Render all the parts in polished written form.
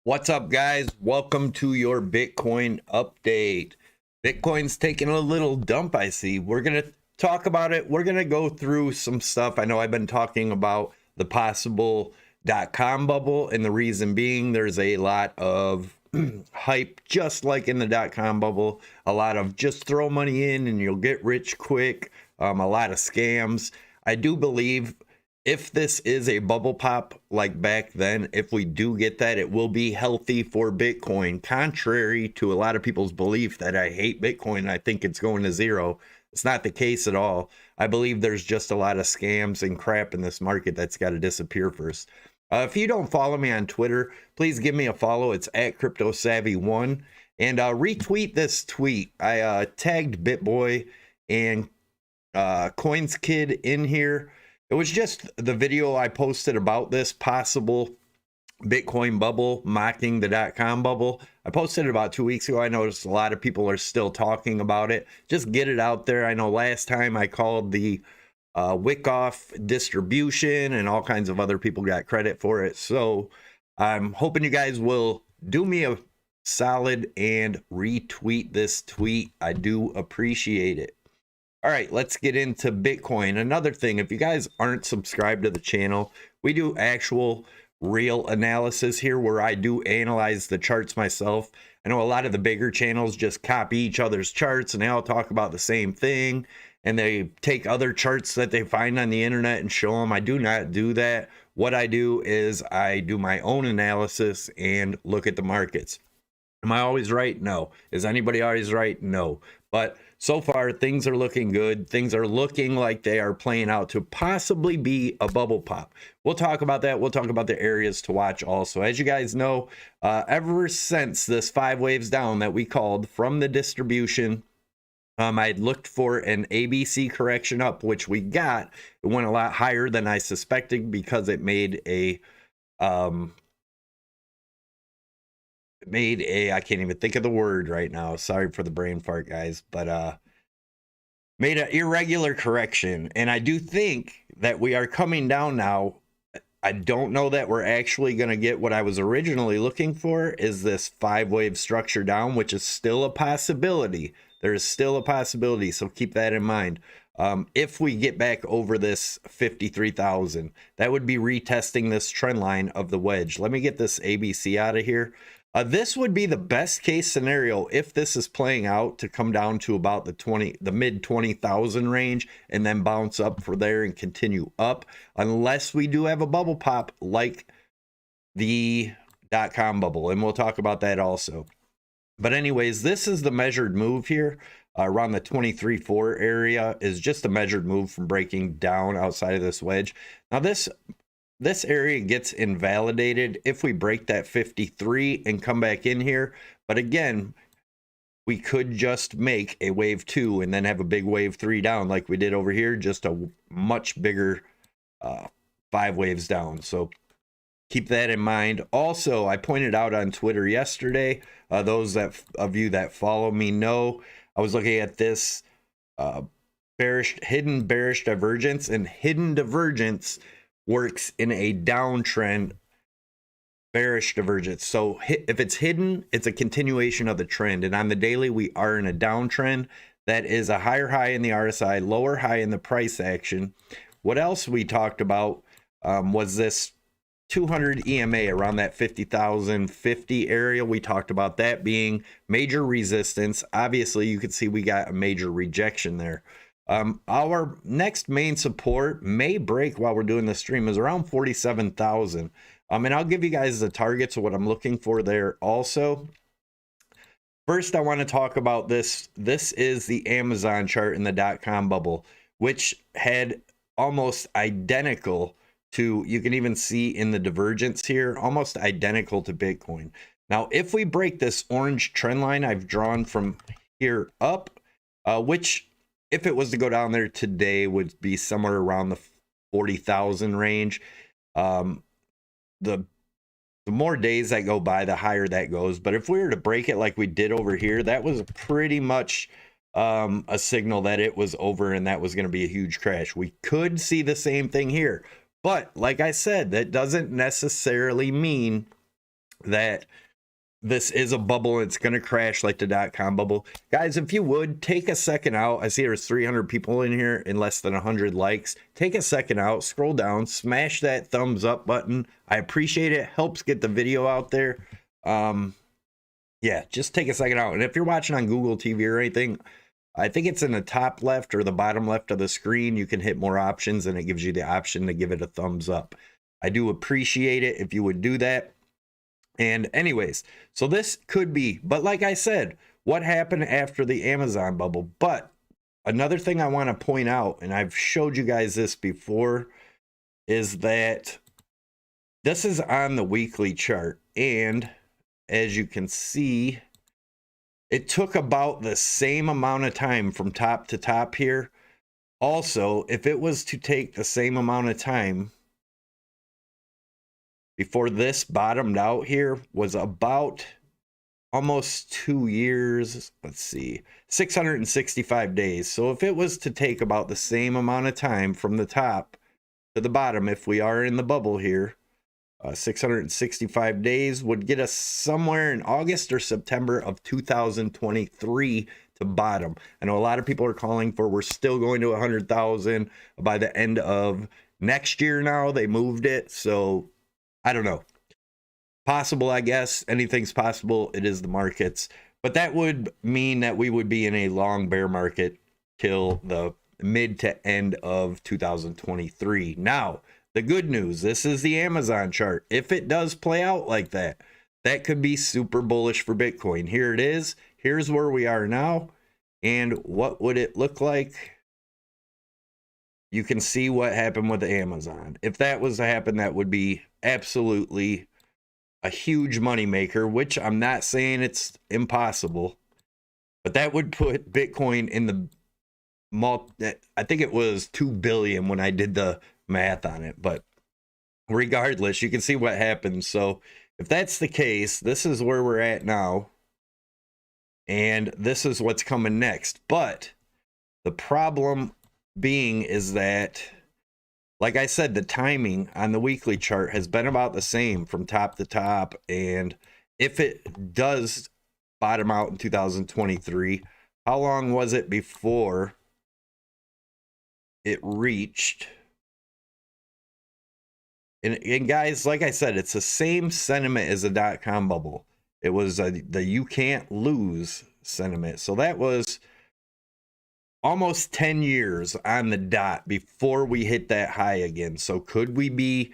What's up, guys? Welcome to your Bitcoin update. Bitcoin's taking a little dump, I see. We're going to talk about it. We're going to go through some stuff. I know I've been talking about the possible .com bubble, and the reason being there's a lot of hype, just like in the .com bubble. A lot of just throw money in and you'll get rich quick. A lot of scams. I do believe if this is a bubble pop like back then, if we do get that, it will be healthy for Bitcoin, contrary to a lot of people's belief that I hate Bitcoin and I think it's going to zero. It's not the case at all. I believe there's just a lot of scams and crap in this market that's got to disappear first. If you don't follow me on Twitter, please give me a follow. It's at CryptoSavvy1. And retweet this tweet. I tagged BitBoy and Coins Kid in here. It was just the video I posted about this possible Bitcoin bubble, mocking the .com bubble. I posted it about 2 weeks ago. I noticed a lot of people are still talking about it. Just get it out there. I know last time I called the wick-off distribution and all kinds of other people got credit for it. So I'm hoping you guys will do me a solid and retweet this tweet. I do appreciate it. All right, let's get into Bitcoin. Another thing, if you guys aren't subscribed to the channel, we do actual real analysis here where I do analyze the charts myself. I know a lot of the bigger channels just copy each other's charts and they all talk about the same thing. And they take other charts that they find on the internet and show them. I do not do that. What I do is I do my own analysis and look at the markets. Am I always right? No. Is anybody always right? No. But so far, things are looking good. Things are looking like they are playing out to possibly be a bubble pop. We'll talk about that. We'll talk about the areas to watch also. As you guys know, ever since this 5 waves down that we called from the distribution, I looked for an ABC correction up, which we got. It went a lot higher than I suspected because it made a I can't even think of the word right now. Sorry for the brain fart, guys, but made an irregular correction. And I do think that we are coming down now. I don't know that we're actually going to get what I was originally looking for, is this 5 wave structure down, which is still a possibility. There is still a possibility, so keep that in mind. If we get back over this 53,000, that would be retesting this trend line of the wedge. Let me get this ABC out of here. This would be the best case scenario if this is playing out to come down to about the mid 20,000 range and then bounce up for there and continue up, unless we do have a bubble pop like the .com bubble, and we'll talk about that also. But anyways, this is the measured move here. Around the 23.4 area is just a measured move from breaking down outside of this wedge. Now this area gets invalidated if we break that 53 and come back in here. But again, we could just make a wave 2 and then have a big wave 3 down like we did over here, just a much bigger 5 waves down. So keep that in mind. Also, I pointed out on Twitter yesterday, those of you that follow me know, I was looking at this hidden bearish divergence, and hidden divergence works in a downtrend bearish divergence. So if it's hidden, it's a continuation of the trend. And on the daily, we are in a downtrend. That is a higher high in the RSI, lower high in the price action. What else we talked about was this 200 EMA around that 50,050 area. We talked about that being major resistance. Obviously, you can see we got a major rejection there. Our next main support may break while we're doing the stream is around 47,000. And I'll give you guys the targets of what I'm looking for there also. First, I want to talk about this. This is the Amazon chart in the .com bubble, which had almost identical to, you can even see in the divergence here, almost identical to Bitcoin. Now, if we break this orange trend line I've drawn from here up, which if it was to go down there today would be somewhere around the 40,000 range. The more days that go by, the higher that goes. But if we were to break it like we did over here, that was pretty much a signal that it was over and that was going to be a huge crash. We could see the same thing here. But like I said, that doesn't necessarily mean that this is a bubble and it's going to crash like the .com bubble. Guys, if you would, take a second out. I see there's 300 people in here and less than 100 likes. Take a second out, scroll down, smash that thumbs up button. I appreciate it. Helps get the video out there. Yeah, just take a second out. And if you're watching on Google TV or anything, I think it's in the top left or the bottom left of the screen. You can hit more options and it gives you the option to give it a thumbs up. I do appreciate it if you would do that. And anyways, so this could be, but like I said, what happened after the Amazon bubble? But another thing I want to point out, and I've showed you guys this before, is that this is on the weekly chart. And as you can see, it took about the same amount of time from top to top here. Also, if it was to take the same amount of time before this bottomed out here, was about almost 2 years. Let's see, 665 days. So if it was to take about the same amount of time from the top to the bottom, if we are in the bubble here, 665 days would get us somewhere in August or September of 2023 to bottom. I know a lot of people are calling for we're still going to 100,000 by the end of next year now. They moved it, so I don't know. Possible, I guess. Anything's possible. It is the markets. But that would mean that we would be in a long bear market till the mid to end of 2023. Now, the good news, this is the Amazon chart. If it does play out like that, that could be super bullish for Bitcoin. Here it is. Here's where we are now. And what would it look like? You can see what happened with Amazon. If that was to happen, that would be absolutely a huge money maker, which I'm not saying it's impossible, but that would put Bitcoin in the I think it was 2 billion when I did the math on it, but regardless, you can see what happens. So if that's the case, this is where we're at now, and this is what's coming next. But the problem being is that, like I said, the timing on the weekly chart has been about the same from top to top. And if it does bottom out in 2023, how long was it before it reached? And guys, like I said, it's the same sentiment as the .com bubble. It was the you can't lose sentiment. So that was almost 10 years on the dot before we hit that high again. So could we be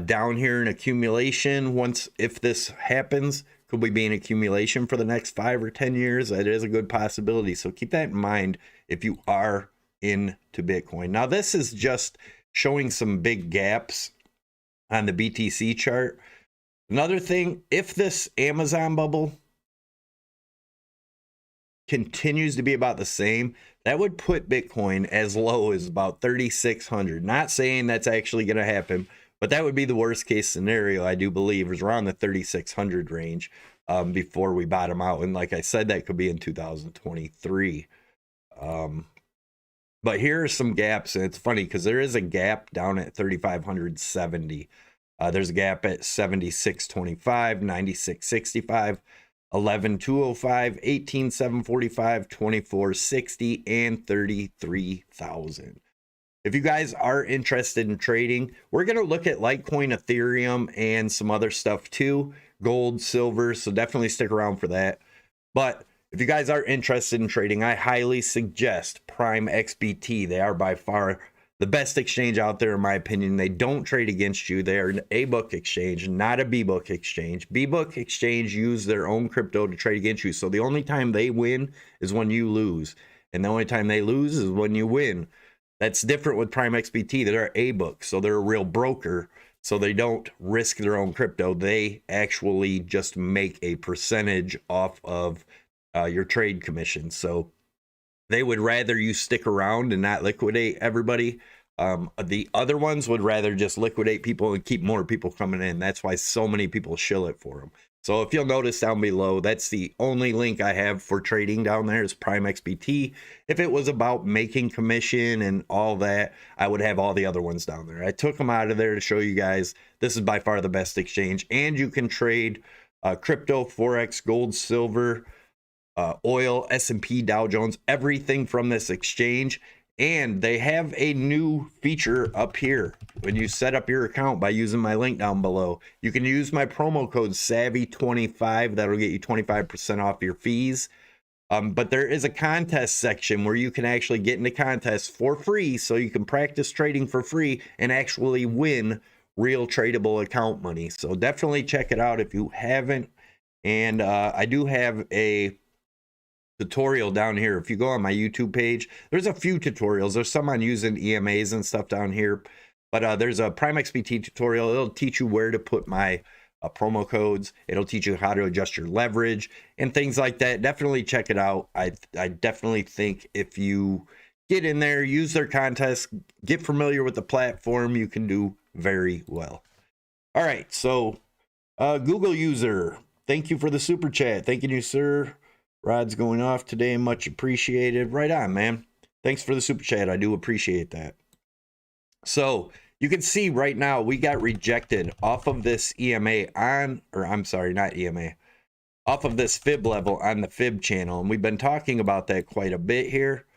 down here in accumulation if this happens? Could we be in accumulation for the next 5 or 10 years? That is a good possibility. So keep that in mind if you are into Bitcoin. Now, this is just showing some big gaps on the BTC chart. Another thing, if this Amazon bubble continues to be about the same, that would put Bitcoin as low as about 3,600. Not saying that's actually going to happen, but that would be the worst case scenario, I do believe, is around the 3,600 range before we bottom out. And like I said, that could be in 2023. But here are some gaps, and it's funny because there is a gap down at 3,570. There's a gap at 76.25, 96.65. 11,205, 18,745, 24,60, and 33,000. If you guys are interested in trading, we're going to look at Litecoin, Ethereum, and some other stuff too. Gold, silver, so definitely stick around for that. But if you guys are interested in trading, I highly suggest Prime XBT. They are by far the best exchange out there, in my opinion. They don't trade against you. They are an A-book exchange, not a B-book exchange. B-book exchange use their own crypto to trade against you. So the only time they win is when you lose. And the only time they lose is when you win. That's different with Prime XBT. They're A-book, so they're a real broker. So they don't risk their own crypto. They actually just make a percentage off of your trade commission. So they would rather you stick around and not liquidate everybody. The other ones would rather just liquidate people and keep more people coming in. That's why so many people shill it for them. So if you'll notice down below, that's the only link I have for trading down there is Prime XBT. If it was about making commission and all that, I would have all the other ones down there. I took them out of there to show you guys this is by far the best exchange, and you can trade crypto, forex, gold, silver, oil, S&P, Dow Jones, everything from this exchange. And they have a new feature up here. When you set up your account by using my link down below, you can use my promo code SAVVY25. That'll get you 25% off your fees. But there is a contest section where you can actually get into contests for free, so you can practice trading for free and actually win real tradable account money. So definitely check it out if you haven't. And I do have a tutorial down here. If you go on my YouTube page, there's a few tutorials. There's some on using EMAs and stuff down here, but there's a Prime XBT tutorial. It'll teach you where to put my promo codes. It'll teach you how to adjust your leverage and things like that. Definitely check it out. I definitely think if you get in there, use their contest, get familiar with the platform, you can do very well. All right, so Google user, thank you for the super chat. Thank you, sir. Rod's going off today, much appreciated. Right on, man. Thanks for the super chat. I do appreciate that. So you can see right now we got rejected off of this EMA on, or I'm sorry, not EMA, off of this fib level on the fib channel. And we've been talking about that quite a bit here.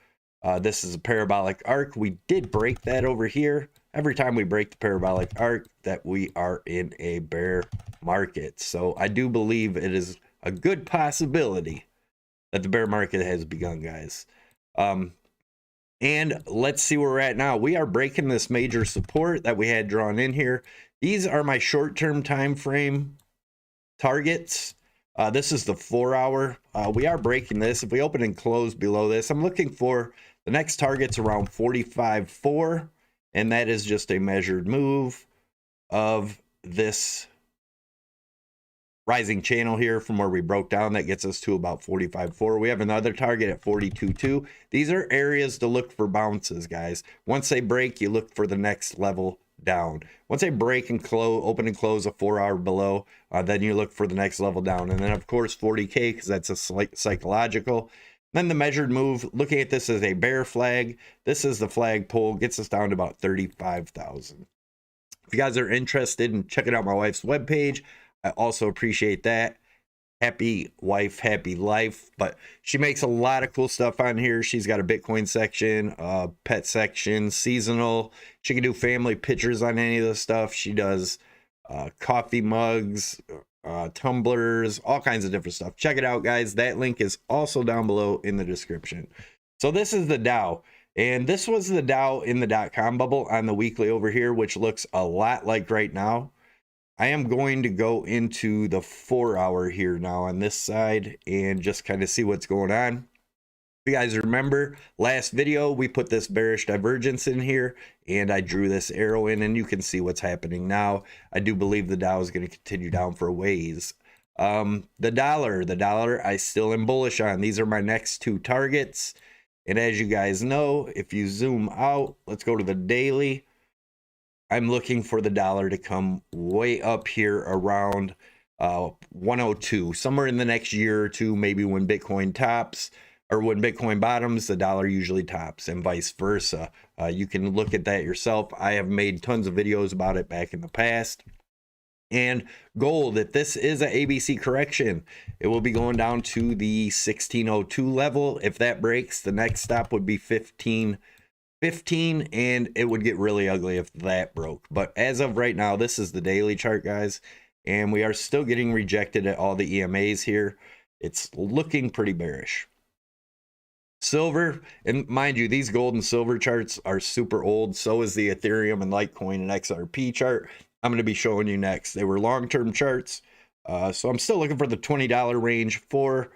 This is a parabolic arc. We did break that over here. Every time we break the parabolic arc, that we are in a bear market. So I do believe it is a good possibility that the bear market has begun, guys. And let's see where we're at now. We are breaking this major support that we had drawn in here. These are my short-term time frame targets. This is the 4 hour. We are breaking this. If we open and close below this, I'm looking for the next targets around 45.4, and that is just a measured move of this rising channel here from where we broke down. That gets us to about 45.4. We have another target at 42.2. These are areas to look for bounces, guys. Once they break, you look for the next level down. Once they break and close, open and close a 4 hour below, then you look for the next level down. And then of course 40K, because that's a psychological. Then the measured move, looking at this as a bear flag. This is the flag pull, gets us down to about 35,000. If you guys are interested in checking out my wife's webpage, I also appreciate that. Happy wife, happy life. But she makes a lot of cool stuff on here. She's got a Bitcoin section, pet section, seasonal. She can do family pictures on any of the stuff. She does coffee mugs, tumblers, all kinds of different stuff. Check it out, guys. That link is also down below in the description. So this is the Dow. And this was the Dow in the .com bubble on the weekly over here, which looks a lot like right now. I am going to go into the 4 hour here now on this side and just kind of see what's going on. If you guys remember last video, we put this bearish divergence in here and I drew this arrow in, and you can see what's happening now. I do believe the Dow is going to continue down for a ways. The dollar, I still am bullish on. These are my next two targets. And as you guys know, if you zoom out, let's go to the daily. I'm looking for the dollar to come way up here around 102, somewhere in the next year or two, maybe when Bitcoin tops, or when Bitcoin bottoms, the dollar usually tops, and vice versa. You can look at that yourself. I have made tons of videos about it back in the past. And gold, if this is an ABC correction, it will be going down to the 1602 level. If that breaks, the next stop would be 15, and it would get really ugly if that broke. But as of right now, this is the daily chart, guys, and we are still getting rejected at all the EMAs here. It's looking pretty bearish. Silver, and mind you, these gold and silver charts are super old. So is the Ethereum and Litecoin and XRP chart I'm going to be showing you next. They were long-term charts, so I'm still looking for the $20 range for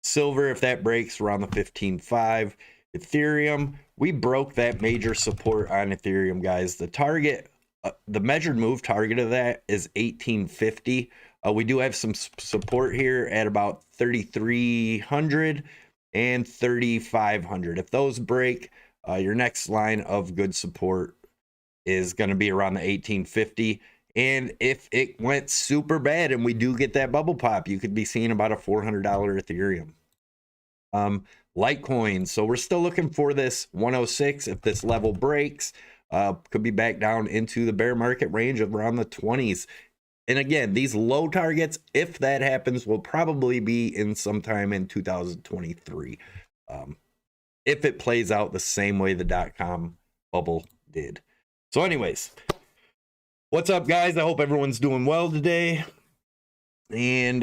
silver. If that breaks around the 15.5. Ethereum, we broke that major support on Ethereum, guys. The target, the measured move target of that is 1850. We do have some support here at about 3,300 and 3,500. If those break, your next line of good support is going to be around the 1850. And if it went super bad and we do get that bubble pop, you could be seeing about a $400 Ethereum. Litecoin, so we're still looking for this 106. If this level breaks, could be back down into the bear market range of around the 20s. And again, these low targets, if that happens, will probably be in sometime in 2023. If it plays out the same way the dot-com bubble did. So anyways, what's up, guys? I hope everyone's doing well today. And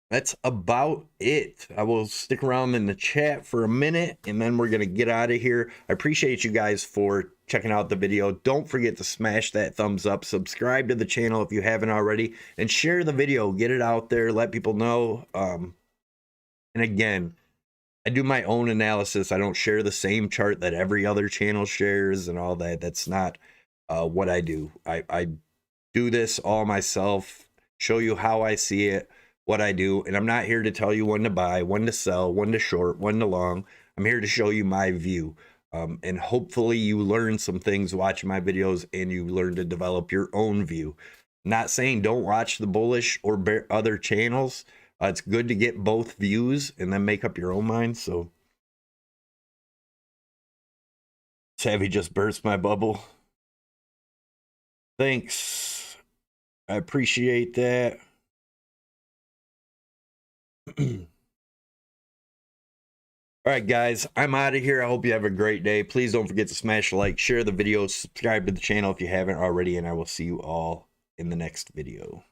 that's about it. I will stick around in the chat for a minute, and then we're going to get out of here. I appreciate you guys for checking out the video. Don't forget to smash that thumbs up, subscribe to the channel if you haven't already, and share the video. Get it out there, let people know. And again, I do my own analysis. I don't share the same chart that every other channel shares and all that. That's not what I do. I do this all myself, show you how I see it, what I do, and I'm not here to tell you when to buy, when to sell, when to short, when to long. I'm here to show you my view. And hopefully you learn some things watching my videos and you learn to develop your own view. I'm not saying don't watch the bullish or other channels. It's good to get both views and then make up your own mind. So Savvy just burst my bubble. Thanks. I appreciate that. All right, guys, I'm out of here. I hope you have a great day. Please don't forget to smash the like, share the video, subscribe to the channel if you haven't already, and I will see you all in the next video.